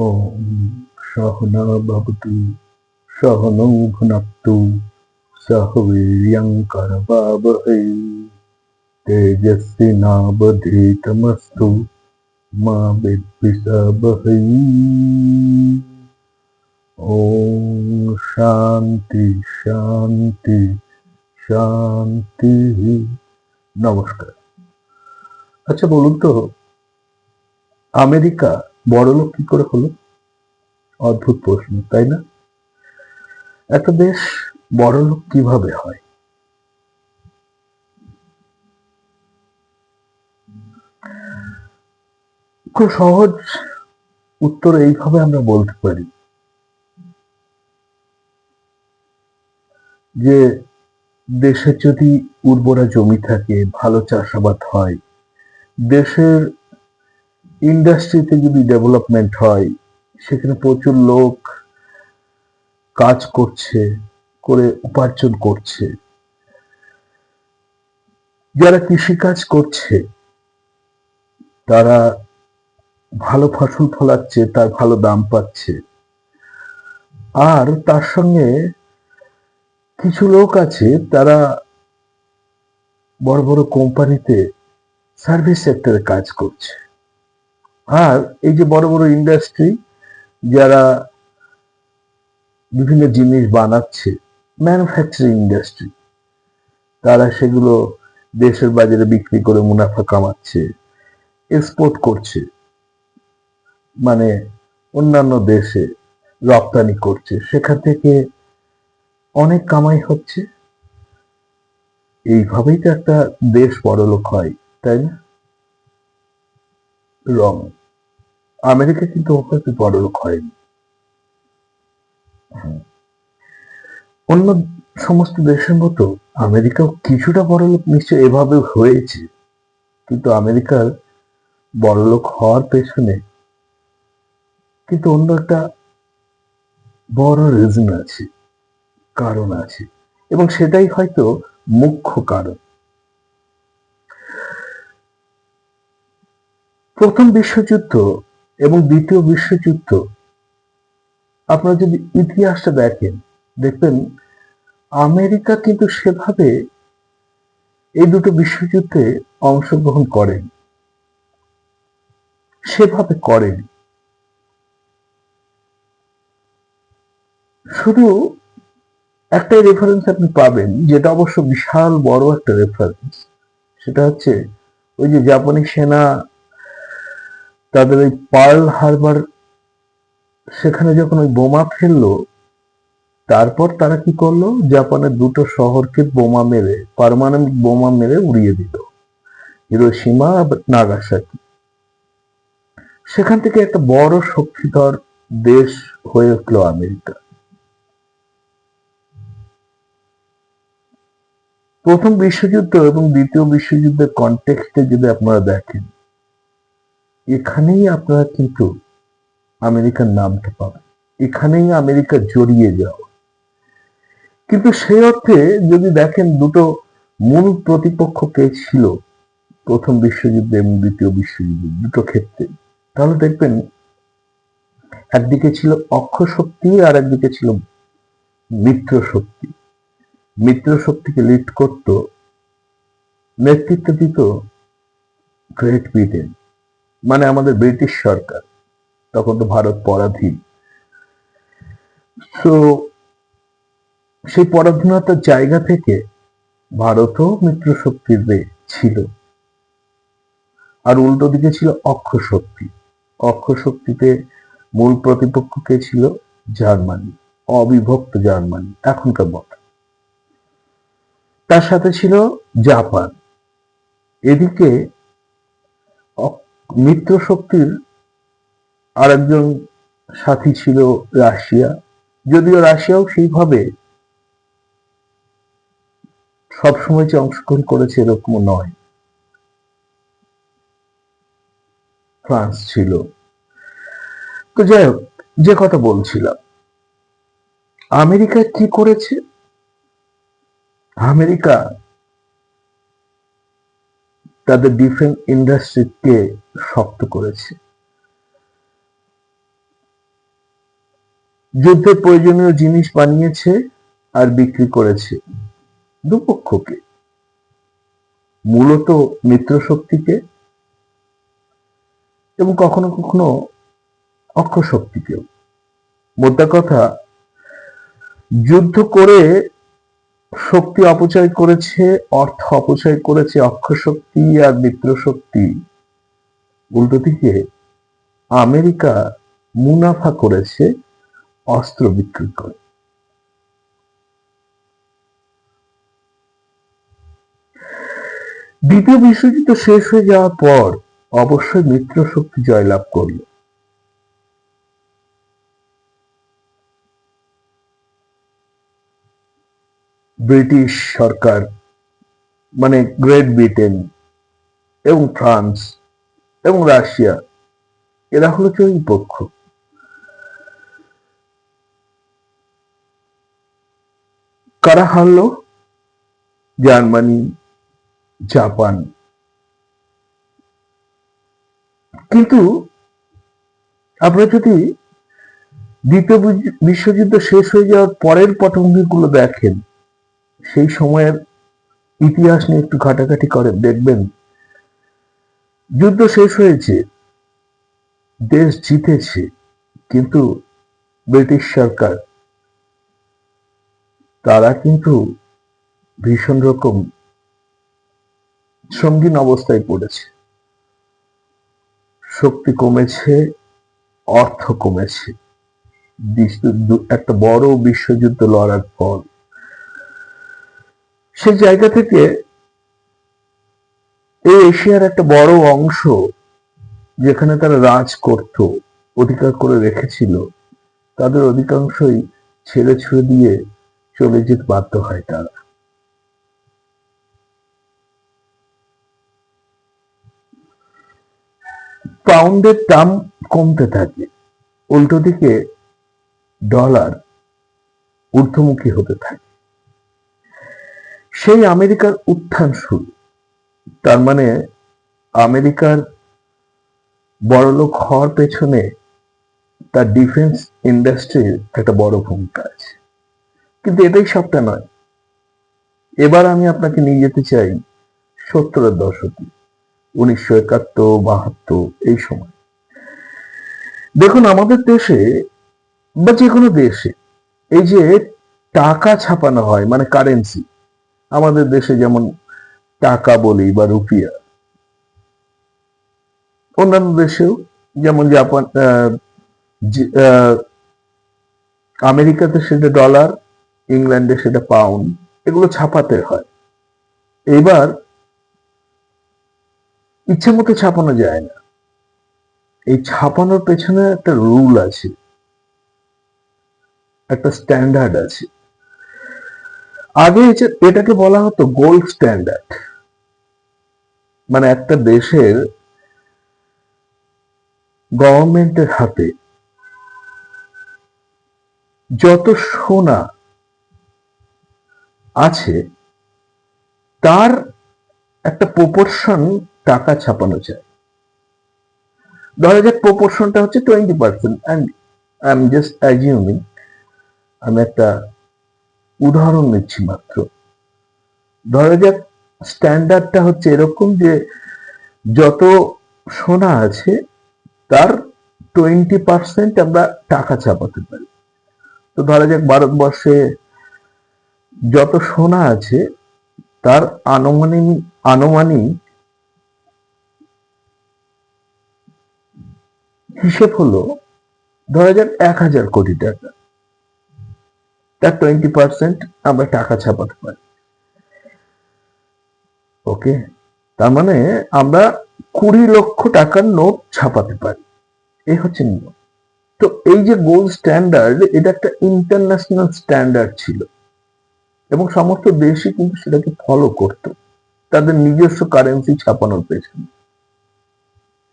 ॐ सहना भवतु सहनौ भुनक्तु सह वीर्यङ्करवावहै तेजस्विनावधीतमस्तु मा विद्विषावहै। ॐ शान्ति शान्ति শান্তি। নমস্কার। আচ্ছা বলুন তো, আমেরিকা বড়লোক কি করে হলো? অদ্ভুত প্রশ্ন, তাই না? একটা দেশ বড়লোক কিভাবে হয়? খুব সহজ উত্তর এইভাবে আমরা বলতে পারি যে দেশের যদি উর্বরা জমি থাকে, ভালো চাষাবাদ হয়, দেশের ইন্ডাস্ট্রিতে যদি ডেভেলপমেন্ট হয়, সেখানে প্রচুর লোক কাজ করছে, করে উপার্জন করছে, যারা কৃষিকাজ করছে তারা ভালো ফসল ফলাচ্ছে, তার ভালো দাম পাচ্ছে, আর তার সঙ্গে কিছু লোক আছে তারা বড় বড় কোম্পানিতে সার্ভিস সেক্টরে কাজ করছে। আর এই যে বড় বড় ইন্ডাস্ট্রি, যারা বিভিন্ন জিনিস বানাচ্ছে, ম্যানুফ্যাকচারিং ইন্ডাস্ট্রি, তারা সেগুলো দেশের বাজারে বিক্রি করে মুনাফা কামাচ্ছে, এক্সপোর্ট করছে, মানে অন্যান্য দেশে রপ্তানি করছে, সেখান থেকে অনেক কামাই হচ্ছে। এইভাবেই তো একটা দেশ বড়লোক হয়, তাই না? রং। আমেরিকা কিন্তু ওভাবে বড়লোক হয়নি। অন্য সমস্ত দেশের মতো আমেরিকাও কিছুটা বড়লোক নিশ্চয় এভাবে হয়েছে, কিন্তু আমেরিকার বড়লোক হওয়ার পেছনে কিন্তু অন্য একটা বড় রিজন আছে, কারণ আছে, এবং সেটাই হয়তো মুখ্য কারণ। প্রথম বিশ্বযুদ্ধ এবং দ্বিতীয় বিশ্বযুদ্ধ, আপনারা যদি ইতিহাসটা দেখেন, দেখবেন আমেরিকা কিন্তু সেভাবে এই দুটো বিশ্বযুদ্ধে অংশগ্রহণ করেন, সেভাবে করেন। শুধু একটাই রেফারেন্স আপনি পাবেন, যেটা অবশ্য বিশাল বড় একটা রেফারেন্স, সেটা হচ্ছে ওই যে জাপানি সেনা তাদের ওই পার্ল হারবার, সেখানে যখন ওই বোমা ফেললো, তারপর তারা কি করলো, জাপানের দুটো শহরকে বোমা মেরে, পারমাণবিক বোমা মেরে উড়িয়ে দিল, হিরোশিমা আর নাগাসাকি। সেখান থেকে একটা বড় শক্তিধর দেশ হয়ে উঠল আমেরিকা। প্রথম বিশ্বযুদ্ধ এবং দ্বিতীয় বিশ্বযুদ্ধের কনটেক্সটে যদি আপনারা দেখেন, এখানেই আপনারা কিন্তু আমেরিকার নামটা পাবেন, এখানেই আমেরিকা জড়িয়ে যাওয়া। কিন্তু সেই অর্থে যদি দেখেন দুটো মূল প্রতিপক্ষ কে ছিল প্রথম বিশ্বযুদ্ধ এবং দ্বিতীয় বিশ্বযুদ্ধ দুটো ক্ষেত্রে, তাহলে দেখবেন একদিকে ছিল অক্ষ শক্তি আর একদিকে ছিল মিত্র শক্তি। মিত্র শক্তিকে লিড করত, নেতৃত্ব দিত গ্রেট ব্রিটেন, মানে আমাদের ব্রিটিশ সরকার, তখন তো ভারত পরাধীন। তো সেই পরাধীনতার জায়গা থেকে ভারতও মিত্র শক্তির ছিল, আর উল্টো দিকে ছিল অক্ষ শক্তি। অক্ষ শক্তিতে মূল প্রতিপক্ষ কে ছিল? জার্মানি, অবিভক্ত জার্মানি এখনকার মতো। তার সাথে ছিল জাপান। এদিকে মিত্র শক্তির আরেকজন সাথী ছিল রাশিয়া, যদিও রাশিয়াও সেইভাবে সবসময় যে অংশগ্রহণ করেছে এরকম নয়। ফ্রান্স ছিল। তো যাই হোক, যে কথা বলছিলাম, আমেরিকা কি করেছে? আমেরিকা তাদের ডিফেন্স ইন্ডাস্ট্রিকে শক্ত করেছে। যুদ্ধের প্রয়োজনীয় জিনিস বানিয়েছে আর বিক্রি করেছে দুপক্ষকে, মূলত মিত্র শক্তিকে এবং কখনো কখনো অক্ষ শক্তিকেও। মোদ্দা কথা, যুদ্ধ করে শক্তি অপচয় করেছে, অর্থ অপচয় করেছে অক্ষ শক্তি আর মিত্র শক্তি। উল্টো দিকে আমেরিকা মুনাফা করেছে অস্ত্র বিক্রি করে। দ্বিতীয় বিশ্বযুদ্ধ শেষ হয়ে যাওয়ার পর অবশ্যই মিত্র শক্তি জয়লাভ করল। ব্রিটিশ সরকার মানে গ্রেট ব্রিটেন এবং ফ্রান্স এবং রাশিয়া, এরা হলো জয়ী পক্ষ। কারা হারলো? Germany, Japan. কিন্তু আপনারা যদি দ্বিতীয় বিশ্বযুদ্ধ শেষ হয়ে যাওয়ার পরের পটভূমিগুলো দেখেন, সেই সময়ের ইতিহাস নিয়ে একটু ঘাটাঘাটি করেন, দেখবেন যুদ্ধ শেষ হয়েছে, দেশ জিতেছে, কিন্তু ব্রিটিশ সরকার তারা কিন্তু ভীষণ রকম সঙ্গীন অবস্থায় পড়েছে। শক্তি কমেছে, অর্থ কমেছে, একটা বড় বিশ্বযুদ্ধ লড়ার ফল। সেই জায়গা থেকে এই এশিয়ার একটা বড় অংশ যেখানে তারা রাজ করত, অধিকার করে রেখেছিল, তাদের অধিকাংশই ছেড়ে ছুড়ে দিয়ে চলে যেতে বাধ্য হয় তারা। পাউন্ডের দাম কমতে থাকে, উল্টো দিকে ডলার ঊর্ধ্বমুখী হতে থাকে। সেই আমেরিকার উত্থান শুরু। তার মানে আমেরিকার বড়লোক হওয়ার পেছনে তার ডিফেন্স ইন্ডাস্ট্রির একটা বড় ভূমিকা আছে। কিন্তু এটাই সবটা নয়। এবার আমি আপনাকে নিয়ে যেতে চাই 70-এর দশকে, 1971-72 এই সময়। দেখুন, আমাদের দেশে বা যে কোনো দেশে এই যে টাকা ছাপানো হয়, মানে কারেন্সি, আমাদের দেশে যেমন টাকা বলি বা রুপিয়া, অন্যান্য দেশেও যেমন জাপান, আমেরিকাতে সেটা ডলার, ইংল্যান্ডে সেটা পাউন্ড, এগুলো ছাপাতে হয়। এবার ইচ্ছে মতো ছাপানো যায় না। এই ছাপানোর পেছনে একটা রুল আছে, একটা স্ট্যান্ডার্ড আছে। আগে এটাকে বলা হতো গোল্ড স্ট্যান্ডার্ড। মানে একটা দেশের গভর্নমেন্টের হাতে যত সোনা আছে তার একটা প্রপোর্শন টাকা ছাপানো চায়। ধরা যাক প্রপোর্শনটা হচ্ছে 20%, and I am just assuming, আমি একটা উদাহরণ নিচ্ছি মাত্র। ধরা যাক স্ট্যান্ডার্ডটা হচ্ছে এরকম যে যত সোনা আছে তার 20% আমরা টাকা ছাপাতে পারি। তো ধরা যাক ভারতবর্ষে যত সোনা আছে তার আনুমানিক হিসেব হলো, ধরা যাক 1000 কোটি টাকা, তার 20% আমরা টাকা ছাপাতে পারি। ওকে, তার মানে আমরা 20 লক্ষ টাকার নোট ছাপাতে পারি। এই হচ্ছে নিয়ম। তো এই যে গোল্ড স্ট্যান্ডার্ড, এটা একটা ইন্টারন্যাশনাল স্ট্যান্ডার্ড ছিল এবং সমস্ত দেশই কিন্তু সেটাকে ফলো করত তাদের নিজস্ব কারেন্সি ছাপানোর পেছনে।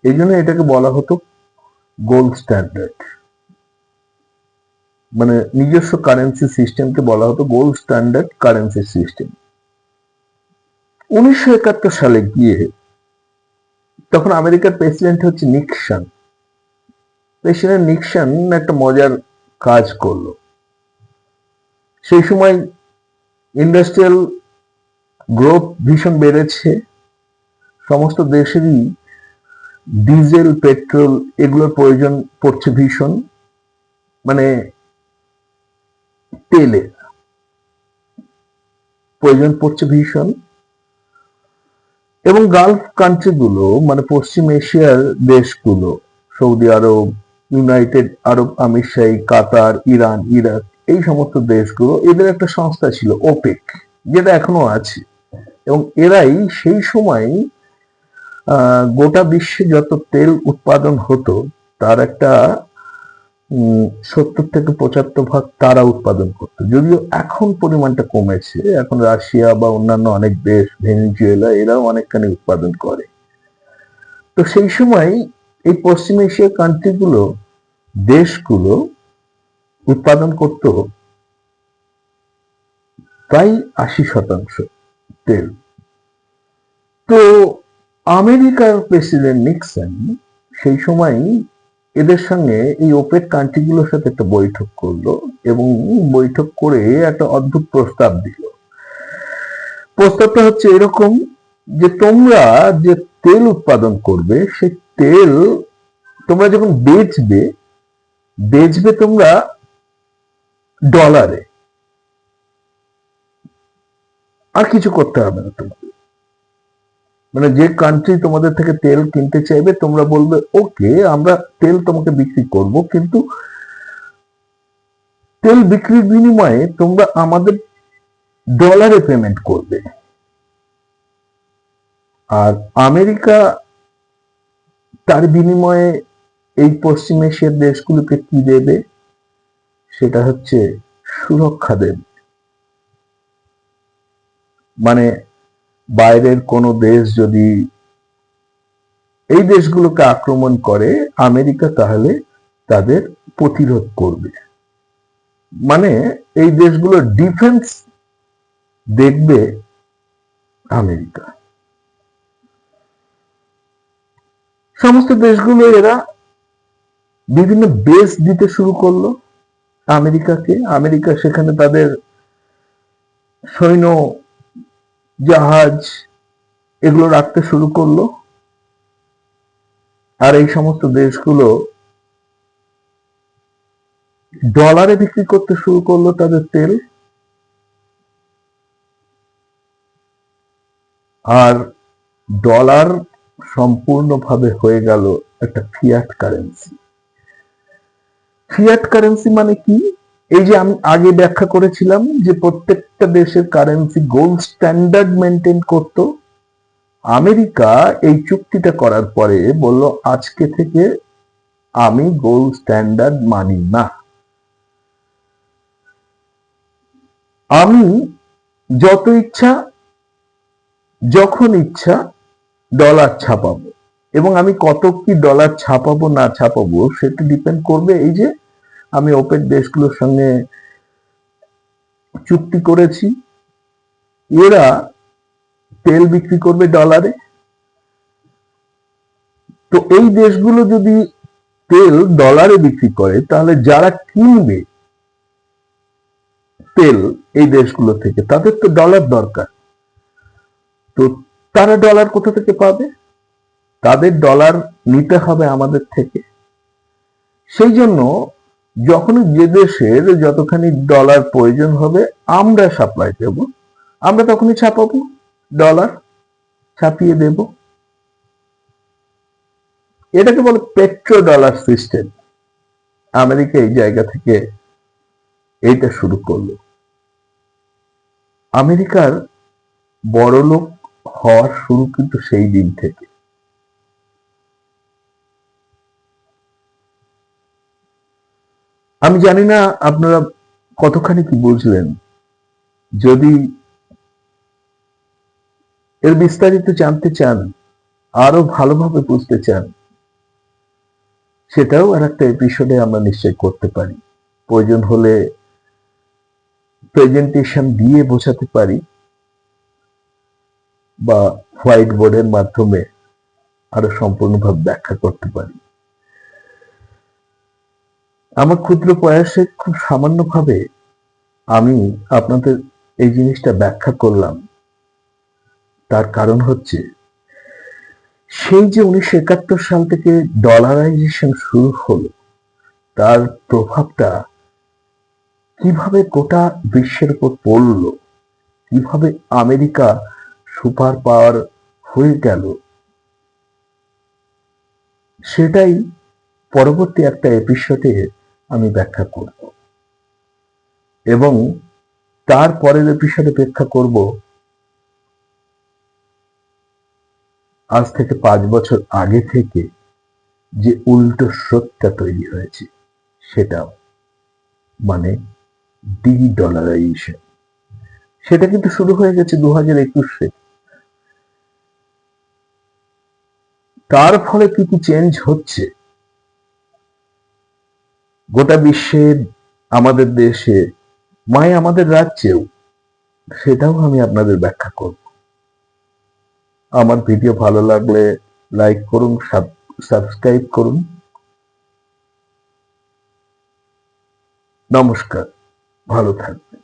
এই জন্য এটাকে বলা হতো গোল্ড স্ট্যান্ডার্ড। মানে নিজস্ব কারেন্সি সিস্টেমকে বলা হতো গোল্ড স্ট্যান্ডার্ড কারেন্সি সিস্টেম। 1971 সালে গিয়ে, তখন আমেরিকার প্রেসিডেন্ট হচ্ছে নিক্সন। প্রেসিডেন্ট নিক্সন একটা মজার কাজ করলো। সেই সময় ইন্ডাস্ট্রিয়াল গ্রোথ ভীষণ বেড়েছে, সমস্ত দেশেরই ডিজেল পেট্রোল এগুলোর প্রয়োজন পড়ছে ভীষণ, মানে তেলের প্রয়োজন পড়ছে ভীষণ। এবং গালফ কান্ট্রিগুলো মানে পশ্চিম এশিয়ার দেশগুলো, সৌদি আরব, ইউনাইটেড আরব আমিরশাহী, কাতার, ইরান, ইরাক, এই সমস্ত দেশগুলো, এদের একটা সংস্থা ছিল ওপেক, যেটা এখনো আছে। এবং এরাই সেই সময় গোটা বিশ্বে যত তেল উৎপাদন হতো তার একটা 70-75% তারা উৎপাদন করতো। যদিও এখন পরিমাণটা কমেছে, এখন রাশিয়া বা অন্যান্য অনেক দেশ, ভেনেজুয়েলা, এরাও অনেকখানি উৎপাদন করে। তো সেই সময় এই পশ্চিম এশিয়ার কান্ট্রিগুলো, দেশগুলো উৎপাদন করত প্রায় 80% তেল। তো আমেরিকার প্রেসিডেন্ট নিক্সন সেই সময় এদের সঙ্গে এই ওপেক কান্ট্রিগুলোর সাথে একটা বৈঠক করলো এবং বৈঠক করে একটা অদ্ভুত প্রস্তাব দিল। প্রস্তাবটা হচ্ছে এরকম যে তোমরা যে তেল উৎপাদন করবে সেই তেল তোমরা যখন বেচবে তোমরা ডলারে, আর কিছু করতে হবে না তোমাদের। মানে যে কান্ট্রি তোমাদের থেকে তেল কিনতে চাইবে তোমরা বলবে ওকে আমরা তেল তোমাকে বিক্রি করব, কিন্তু তেল বিক্রির বিনিময়ে তোমরা আমাদের ডলারে পেমেন্ট করবে। আর আমেরিকা তার বিনিময়ে এই পশ্চিম এশিয়ার দেশগুলোকে কি দেবে, সেটা হচ্ছে সুরক্ষা দেবে। মানে বাইরের কোনো দেশ যদি এই দেশগুলোকে আক্রমণ করে, আমেরিকা তাহলে তাদের প্রতিরোধ করবে। মানে এই দেশগুলোর ডিফেন্স দেখবে আমেরিকা। সমস্ত দেশগুলো এরা বিভিন্ন বেস দিতে শুরু করলো আমেরিকাকে। আমেরিকা সেখানে তাদের সৈন্য জাহাজ এগুলো রাখতে শুরু করলো। আর এই সমস্ত দেশগুলো ডলারে বিক্রি করতে শুরু করলো তাদের তেল। আর ডলার সম্পূর্ণভাবে হয়ে গেল একটা ফিয়াট কারেন্সি। ফিয়াট কারেন্সি মানে কি? এই যে আমি আগে ব্যাখ্যা করেছিলাম যে প্রত্যেকটা দেশের কারেন্সি গোল্ড স্ট্যান্ডার্ড মেনটেন করত। আমেরিকা এই চুক্তিটা করার পরে বলল আজকে থেকে আমি গোল্ড স্ট্যান্ডার্ড মানি না, আমি যত ইচ্ছা যখন ইচ্ছা ডলার ছাপাবো, এবং আমি কত কি ডলার ছাপাবো না ছাপাবো সেটা ডিপেন্ড করবে এই যে আমি ওপেক দেশগুলোর সঙ্গে চুক্তি করেছি, এরা তেল বিক্রি করবে ডলারে। তো এই দেশগুলো যদি তেল ডলারে বিক্রি করে তাহলে যারা কিনবে তেল এই দেশগুলো থেকে তাদের তো ডলার দরকার। তো তারা ডলার কোথা থেকে পাবে? তাদের ডলার নিতে হবে আমাদের থেকে। সেই জন্য যখনই যে দেশের যতখানি ডলার প্রয়োজন হবে আমরা সাপ্লাই দেব, আমরা তখনই ছাপাবো ডলার, ছাপিয়ে দেব। এটাকে বলে পেট্রো ডলার সিস্টেম। আমেরিকা এই জায়গা থেকে এইটা শুরু করলো। আমেরিকার বড়লোক হওয়ার শুরু কিন্তু সেই দিন থেকে। আমি জানি না আপনারা কতখানি কি বুঝলেন। যদি এর বিস্তারিত জানতে চান, আরো ভালোভাবে বুঝতে চান, সেটাও আর একটা এপিসোডে আমরা নিশ্চয় করতে পারি। প্রয়োজন হলে প্রেজেন্টেশন দিয়ে বোঝাতে পারি বা হোয়াইট বোর্ডের মাধ্যমে আরো সম্পূর্ণভাবে ব্যাখ্যা করতে পারি। আমার ক্ষুদ্র প্রয়াসে খুব সামান্যভাবে আমি আপনাদের এই জিনিসটা ব্যাখ্যা করলাম। তার কারণ হচ্ছে সেই যে 1971 সাল থেকে ডলারাইজেশন শুরু হলো, তার প্রভাবটা কিভাবে গোটা বিশ্বের উপর পড়লো, কিভাবে আমেরিকা সুপার পাওয়ার হয়ে গেল, সেটাই পরবর্তী একটা এপিসোডে আমি ব্যাখ্যা করব। এবং তার পরের এপিসোডে ব্যাখ্যা করব আজ থেকে 5 বছর আগে থেকে যে উল্টো স্রোতটা তৈরি হয়েছে, সেটাও মানে ডি ডলারাইজেশন। সেটা কিন্তু শুরু হয়ে গেছে 2021-এ। তার ফলে কি কি চেঞ্জ হচ্ছে গোটা বিশ্বে, আমাদের দেশে, আমাদের রাজ্যেও, সেটাও আমি আপনাদের ব্যাখ্যা করব। আমার ভিডিও ভালো লাগলে লাইক করুন, সাবস্ক্রাইব করুন। নমস্কার, ভালো থাকবেন।